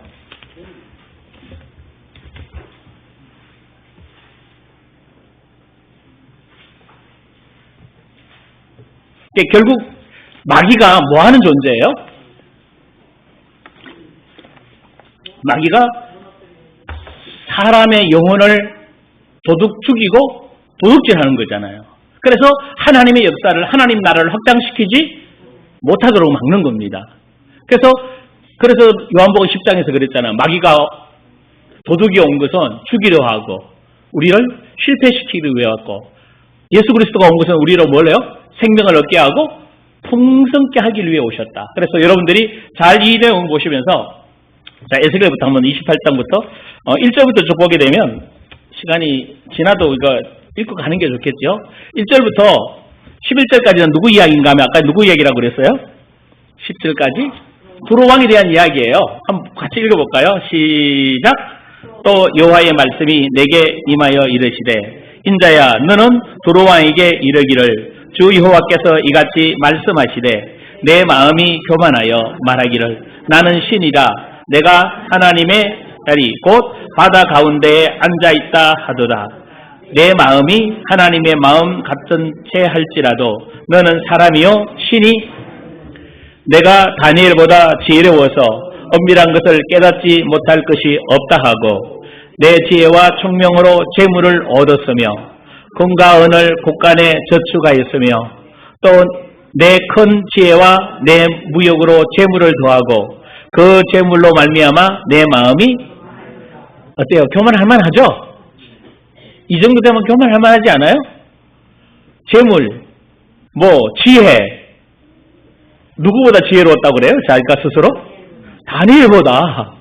Speaker 1: 결국 마귀가 뭐 하는 존재예요? 마귀가 사람의 영혼을 도둑 죽이고 도둑질하는 거잖아요. 그래서 하나님의 역사를, 하나님 나라를 확장시키지 못하도록 막는 겁니다. 그래서 요한복음 10장에서 그랬잖아요. 마귀가 도둑이 온 것은 죽이려 하고 우리를 실패시키기 위해 왔고, 예수 그리스도가 온 것은 우리로 뭘 해요? 생명을 얻게 하고 풍성케 하기 위해 오셨다. 그래서 여러분들이 잘 이 내용 보시면서, 자, 에스겔부터 한번 28장부터 1절부터 쭉 보게 되면, 시간이 지나도 이거 읽고 가는 게 좋겠죠. 1절부터 11절까지는 누구 이야기인가 하면, 아까 누구 이야기라고 그랬어요? 10절까지 두로왕에 대한 이야기예요. 한번 같이 읽어볼까요? 시작. 또 여호와의 말씀이 내게 임하여 이르시되 인자야 너는 두로왕에게 이르기를 주 여호와께서 이같이 말씀하시되 내 마음이 교만하여 말하기를 나는 신이라 내가 하나님의 자리 곧 바다 가운데에 앉아있다 하도다. 내 마음이 하나님의 마음 같은 채 할지라도 너는 사람이요 신이 내가 다니엘보다 지혜로워서 엄밀한 것을 깨닫지 못할 것이 없다 하고 내 지혜와 총명으로 재물을 얻었으며 금과 은을 곳간에 저축하였으며 또 내 큰 지혜와 내 무역으로 재물을 더하고 그 재물로 말미암아 내 마음이 어때요? 교만할 만하죠? 이 정도 되면 교만할 만하지 않아요? 재물, 지혜 누구보다 지혜로웠다고 그래요? 자기가 스스로? 다니엘보다.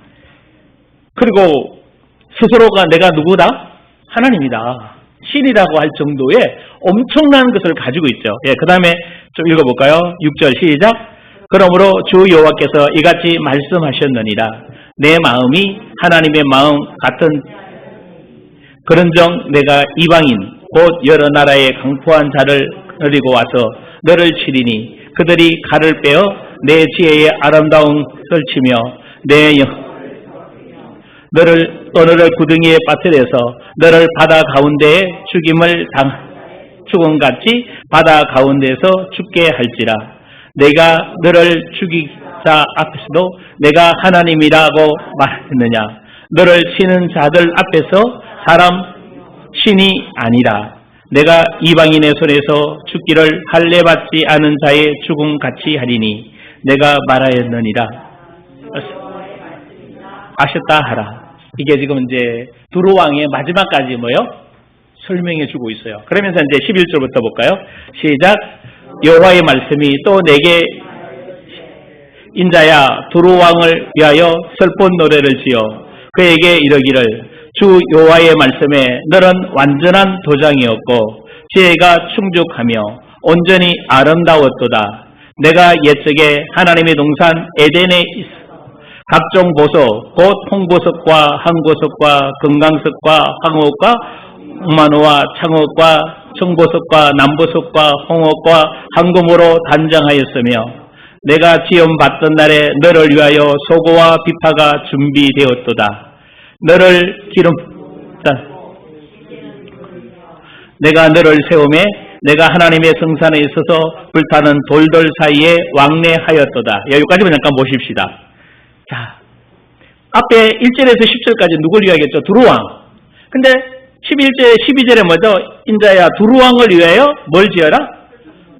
Speaker 1: 그리고 스스로가 내가 누구다? 하나님이다. 신이라고 할 정도의 엄청난 것을 가지고 있죠. 예, 그 다음에 좀 읽어볼까요? 6절 시작. 그러므로 주 여호와께서 이같이 말씀하셨느니라. 내 마음이 하나님의 마음 같은 그런정 내가 이방인 곧 여러 나라의 강포한 자를 데리고 와서 너를 치리니 그들이 칼을 빼어 내 지혜의 아름다운 것을 치며 너를 구덩이에 빠뜨려서 너를 바다 가운데에 죽음같이 바다 가운데에서 죽게 할지라. 내가 너를 죽이자 앞에서도 내가 하나님이라고 말했느냐. 너를 치는 자들 앞에서 사람 신이 아니라 내가 이방인의 손에서 죽기를 할례받지 않은 자의 죽음같이 하리니 내가 말하였느니라. 아셨다 하라. 이게 지금 이제 두로왕의 마지막까지 설명해 주고 있어요. 그러면서 이제 11절부터 볼까요? 시작. 여호와의 말씀이 또 내게 인자야 두로왕을 위하여 슬픈 노래를 지어 그에게 이르기를 주 여호와의 말씀에 너는 완전한 도장이었고 지혜가 충족하며 온전히 아름다웠도다. 내가 옛적에 하나님의 동산 에덴에 있어 각종 보석, 곧 홍보석과 항보석과 금강석과 황옥과 마노와 창옥과 청보석과 남보석과 홍옥과 황금으로 단장하였으며 내가 지원받던 날에 너를 위하여 소고와 비파가 준비되었도다. 너를 내가 너를 세우매 내가 하나님의 성산에 있어서 불타는 돌들 사이에 왕래하였도다. 여기까지만 잠깐 보십시다. 자, 앞에 1절에서 10절까지 누굴 이야기했죠? 두루왕. 근데 11절, 12절에 뭐죠? 인자야 두루왕을 위하여 뭘 지어라?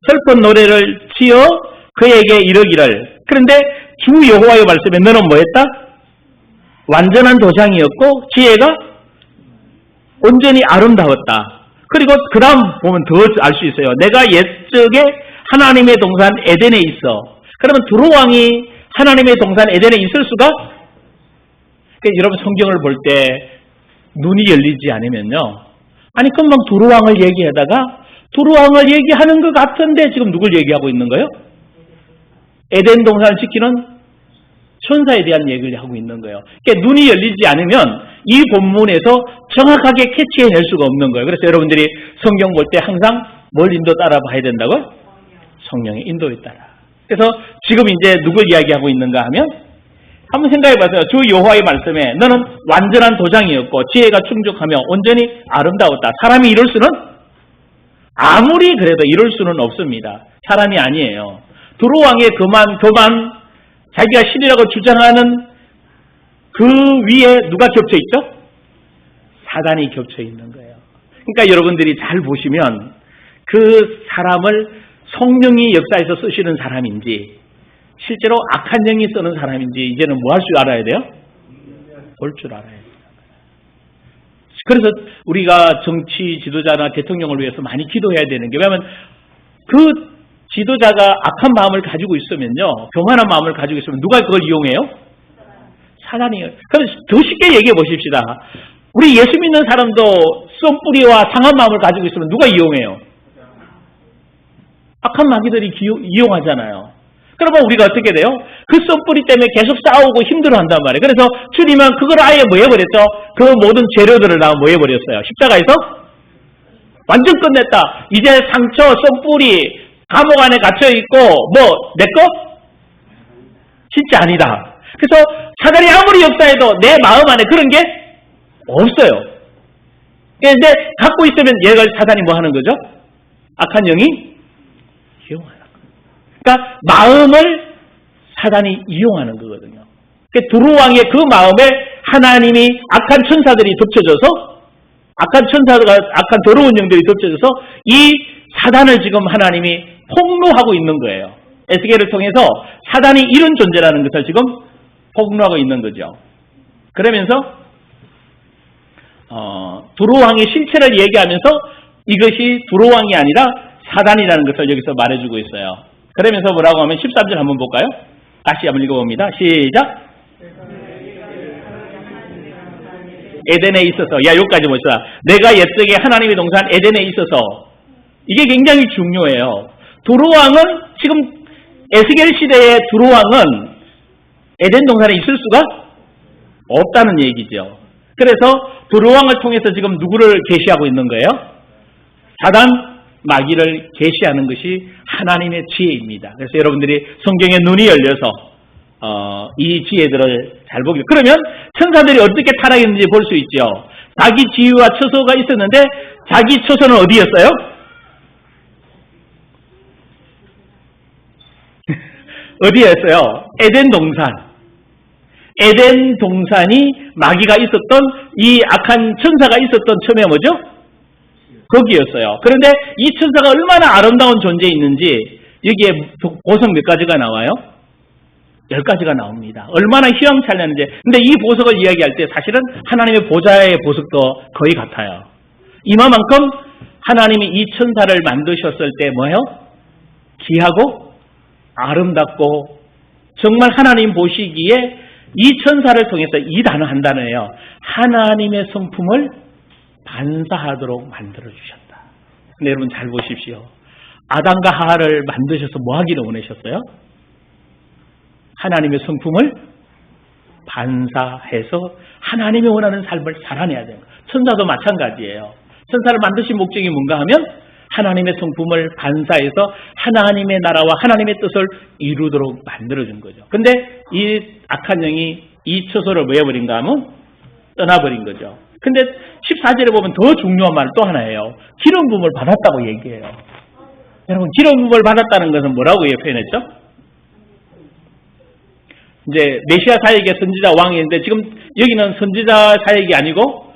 Speaker 1: 슬픈 노래를 지어 그에게 이르기를. 그런데 주 여호와의 말씀에 너는 뭐 했다? 완전한 도장이었고 지혜가 온전히 아름다웠다. 그리고 그 다음 보면 더 알 수 있어요. 내가 옛적에 하나님의 동산 에덴에 있어. 그러면 두루왕이 하나님의 동산 에덴에 있을 수가? 그러니까 여러분 성경을 볼 때 눈이 열리지 않으면요. 아니 금방 두루왕을 얘기하다가 두루왕을 얘기하는 것 같은데 지금 누굴 얘기하고 있는 거예요? 에덴 동산을 지키는 천사에 대한 얘기를 하고 있는 거예요. 그러니까 눈이 열리지 않으면 이 본문에서 정확하게 캐치해낼 수가 없는 거예요. 그래서 여러분들이 성경 볼 때 항상 뭘 인도 따라 봐야 된다고요? 성령의 인도에 따라. 그래서 지금 이제 누굴 이야기하고 있는가 하면 한번 생각해 보세요. 주 여호와의 말씀에 너는 완전한 도장이었고 지혜가 충족하며 온전히 아름다웠다. 사람이 이룰 수는 아무리 그래도 이룰 수는 없습니다. 사람이 아니에요. 두루왕의 교만 자기가 신이라고 주장하는 그 위에 누가 겹쳐 있죠? 사단이 겹쳐 있는 거예요. 그러니까 여러분들이 잘 보시면 그 사람을 성령이 역사에서 쓰시는 사람인지 실제로 악한 영이 쓰는 사람인지 이제는 뭐 할 줄 알아야 돼요? 볼 줄 알아야 돼요. 그래서 우리가 정치 지도자나 대통령을 위해서 많이 기도해야 되는 게 왜냐하면 그 지도자가 악한 마음을 가지고 있으면요. 교만한 마음을 가지고 있으면 누가 그걸 이용해요? 사단이에요. 그럼 더 쉽게 얘기해 보십시다. 우리 예수 믿는 사람도 썸뿌리와 상한 마음을 가지고 있으면 누가 이용해요? 악한 마귀들이 이용하잖아요. 그러면 우리가 어떻게 돼요? 그 썸뿌리 때문에 계속 싸우고 힘들어한단 말이에요. 그래서 주님은 그걸 아예 뭐 해버렸죠? 그 모든 재료들을 다 뭐 해버렸어요? 십자가에서 완전 끝냈다. 이제 상처, 썸뿌리, 감옥 안에 갇혀있고 뭐 내 거? 진짜 아니다. 그래서 사단이 아무리 역사해도 내 마음 안에 그런 게 없어요. 그런데 갖고 있으면 얘가 사단이 뭐 하는 거죠? 악한 영이 이용하는 거예요. 그러니까 마음을 사단이 이용하는 거거든요. 두루왕의 그 마음에 하나님이 악한 천사들이 덮쳐져서 악한 더러운 영들이 덮쳐져서 이 사단을 지금 하나님이 폭로하고 있는 거예요. 에스겔을 통해서 사단이 이런 존재라는 것을 지금 폭로하고 있는 거죠. 그러면서 두루왕의 실체를 얘기하면서 이것이 두루왕이 아니라 사단이라는 것을 여기서 말해주고 있어요. 그러면서 뭐라고 하면 13절 한번 볼까요? 다시 한번 읽어봅니다. 시작. 에덴에 있어서, 여기까지 봅시다. 내가 옛적에 하나님의 동산 에덴에 있어서, 이게 굉장히 중요해요. 두루왕은 지금 에스겔 시대의 두루왕은 에덴 동산에 있을 수가 없다는 얘기죠. 그래서 두루왕을 통해서 지금 누구를 계시하고 있는 거예요? 사단, 마귀를 계시하는 것이 하나님의 지혜입니다. 그래서 여러분들이 성경에 눈이 열려서 이 지혜들을 잘 보게. 그러면 천사들이 어떻게 타락했는지 볼 수 있죠. 자기 지위와 처소가 있었는데 자기 처소는 어디였어요? 어디였어요? 에덴 동산. 에덴 동산이 마귀가 있었던 이 악한 천사가 있었던 처음에 뭐죠? 거기였어요. 그런데 이 천사가 얼마나 아름다운 존재였는지 여기에 보석 몇 가지가 나와요? 10가지가 나옵니다. 얼마나 휘황찬란한지. 근데 이 보석을 이야기할 때 사실은 하나님의 보좌의 보석도 거의 같아요. 이만큼 하나님이 이 천사를 만드셨을 때 뭐예요? 귀하고 아름답고 정말 하나님 보시기에 이 천사를 통해서 이 단어 한 단어예요. 하나님의 성품을 반사하도록 만들어주셨다. 근데 여러분 잘 보십시오. 아담과 하와를 만드셔서 뭐 하기를 원하셨어요? 하나님의 성품을 반사해서 하나님이 원하는 삶을 살아내야 돼요. 천사도 마찬가지예요. 천사를 만드신 목적이 뭔가 하면 하나님의 성품을 반사해서 하나님의 나라와 하나님의 뜻을 이루도록 만들어준 거죠. 근데 이 악한 영이 이 처소를 뭐 해버린가 하면 떠나버린 거죠. 근데 14절에 보면 더 중요한 말 또 하나예요. 기름 부음을 받았다고 얘기해요. 여러분 기름 부음을 받았다는 것은 뭐라고 표현했죠? 이제 메시아 사역의 선지자 왕인데 지금 여기는 선지자 사역이 아니고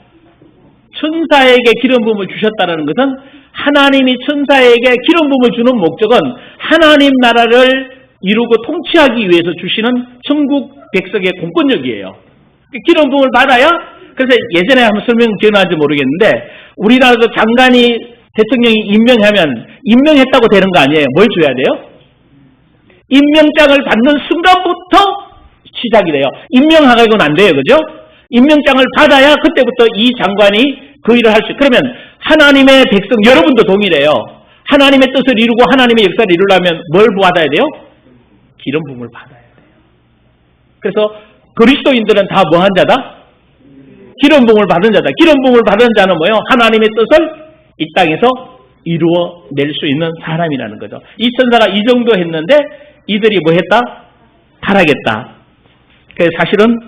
Speaker 1: 천사에게 기름 부음을 주셨다는 것은 하나님이 천사에게 기름 부음을 주는 목적은 하나님 나라를 이루고 통치하기 위해서 주시는 천국 백성의 공권력이에요. 기름 부음을 받아야. 그래서 예전에 한번 설명 기억나는지 모르겠는데 우리나라도 장관이 대통령이 임명하면 임명했다고 되는 거 아니에요. 뭘 줘야 돼요? 임명장을 받는 순간부터 시작이 돼요. 임명하고는 안 돼요. 그죠? 임명장을 받아야 그때부터 이 장관이 그 일을 할 수 있어요. 그러면 하나님의 백성, 여러분도 동일해요. 하나님의 뜻을 이루고 하나님의 역사를 이루려면 뭘 받아야 돼요? 기름 부음을 받아야 돼요. 그래서 그리스도인들은 다 뭐 한 자다? 기름 부음을 받은 자다. 기름 부음을 받은 자는 뭐예요? 하나님의 뜻을 이 땅에서 이루어낼 수 있는 사람이라는 거죠. 이 천사가 이 정도 했는데 이들이 뭐 했다? 타락했다. 그래서 사실은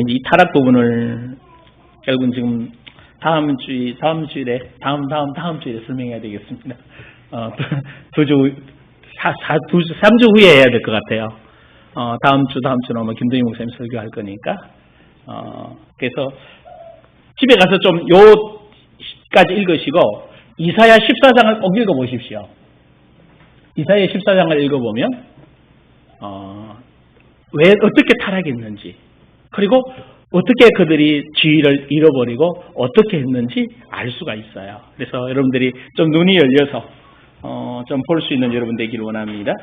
Speaker 1: 이 타락 부분을 결국은 지금 다음 주일에 설명해야 되겠습니다. 3주 후에 해야 될 것 같아요. 다음 주는 아마 김동희 목사님 설교할 거니까. 그래서 집에 가서 좀 요까지 읽으시고 이사야 14장을 꼭 읽어보십시오. 이사야 14장을 읽어보면 왜 어떻게 타락했는지 그리고 어떻게 그들이 지위를 잃어버리고 어떻게 했는지 알 수가 있어요. 그래서 여러분들이 좀 눈이 열려서 좀 볼 수 있는 여러분 되기를 원합니다.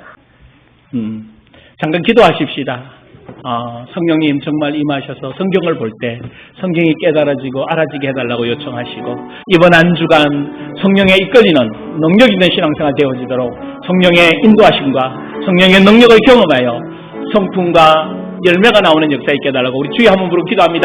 Speaker 1: 잠깐 기도하십시다.
Speaker 2: 성령님 정말 임하셔서 성경을 볼 때 성경이 깨달아지고 알아지게 해달라고 요청하시고, 이번 한 주간 성령에 이끌리는 능력 있는 신앙생활 되어지도록 성령의 인도하심과 성령의 능력을 경험하여 성품과 열매가 나오는 역사 있게 해달라고 우리 주여 한번 부르고 기도합니다.